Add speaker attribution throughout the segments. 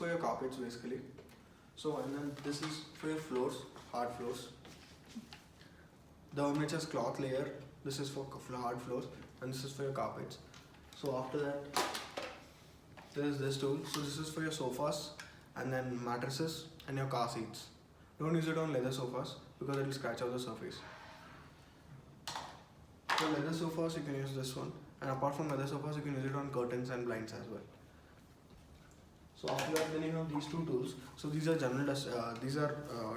Speaker 1: for your carpets basically. So and then this is for your floors, hard floors. The one which has cloth layer, this is for hard floors, and this is for your carpets. So after that, there is this tool. So this is for your sofas and then mattresses and your car seats. Don't use it on leather sofas because it will scratch out the surface. For leather sofas, you can use this one, and apart from leather sofas, you can use it on curtains and blinds as well. So after that, then you have these two tools. So these are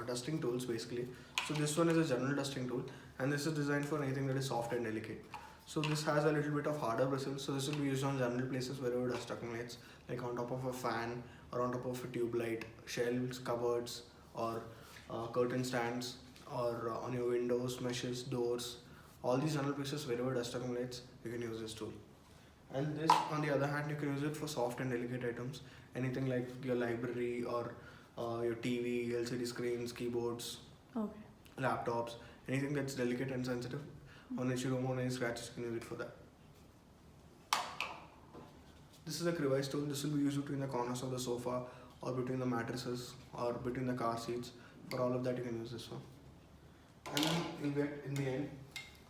Speaker 1: dusting tools basically. So this one is a general dusting tool, and this is designed for anything that is soft and delicate. So this has a little bit of harder bristles. So this will be used on general places wherever dust accumulates, like on top of a fan or on top of a tube light, shelves, cupboards, or curtain stands, or on your windows, meshes, doors. All these general places wherever dust accumulates, you can use this tool. And this, on the other hand, you can use it for soft and delicate items. Anything like your library or your TV, LCD screens, keyboards,
Speaker 2: Okay.
Speaker 1: laptops, anything that's delicate and sensitive, on which you don't want any scratches, you can use it for that. This is a crevice tool. This will be used between the corners of the sofa or between the mattresses or between the car seats. For all of that, you can use this one. And then you get in the end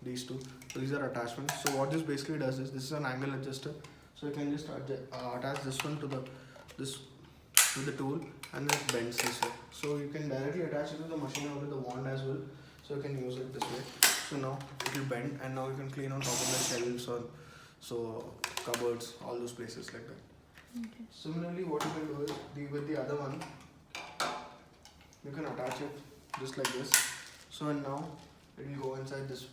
Speaker 1: these two. So these are attachments. So what this basically does is, this is an angle adjuster. So you can just attach this one to the tool, and then it bends this way. So you can directly attach it to the machine or with the wand as well. So you can use it this way. So now it will bend, and now you can clean on top of the shelves or cupboards, all those places like that.
Speaker 2: Okay.
Speaker 1: Similarly, what you can do is with the other one, you can attach it just like this. So and now it will go inside this.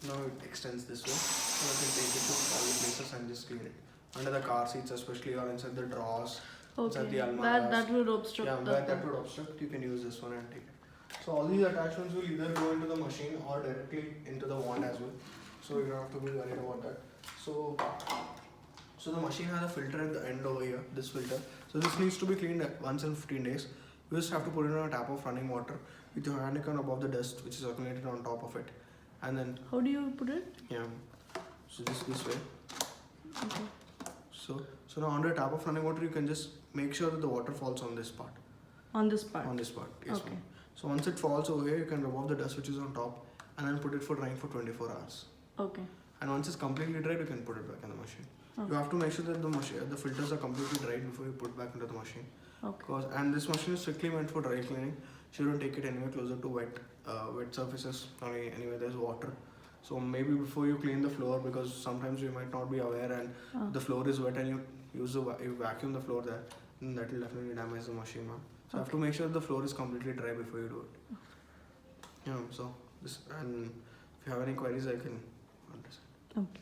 Speaker 1: Now it extends this way, so you can take it to all the places and just clean it. Under the car seats especially, or inside the drawers, inside the
Speaker 2: Okay.
Speaker 1: almirahs.
Speaker 2: That would obstruct.
Speaker 1: Yeah, where that would obstruct, you can use this one and take it. So all these attachments will either go into the machine or directly into the wand as well. So you don't have to be worried about that. So the machine has a filter at the end over here, this filter. So this needs to be cleaned once in 15 days. You just have to put it on a tap of running water with your hand icon above the dust which is accumulated on top of it. And then,
Speaker 2: How do you put it?
Speaker 1: yeah, so just this way.
Speaker 2: Okay.
Speaker 1: So now under tap of running water, you can just make sure that the water falls on this part.
Speaker 2: On this part.
Speaker 1: On this part, yes.
Speaker 2: Okay.
Speaker 1: Ma'am. So once it falls over here, you can remove the dust which is on top and then put it for drying for 24 hours.
Speaker 2: Okay.
Speaker 1: And once it's completely dried, you can put it back in the machine.
Speaker 2: Okay.
Speaker 1: You have to make sure that the filters are completely dried before you put it back into the machine.
Speaker 2: Okay.
Speaker 1: And this machine is strictly meant for dry cleaning. So you don't take it anywhere closer to wet surfaces or anywhere there's water. So maybe before you clean the floor, because sometimes you might not be aware and the floor is wet and you vacuum the floor there, then that will definitely damage the machine, ma'am. So you have to make sure the floor is completely dry before you do it. Yeah, so this, and if you have any queries, I can understand.
Speaker 2: Okay.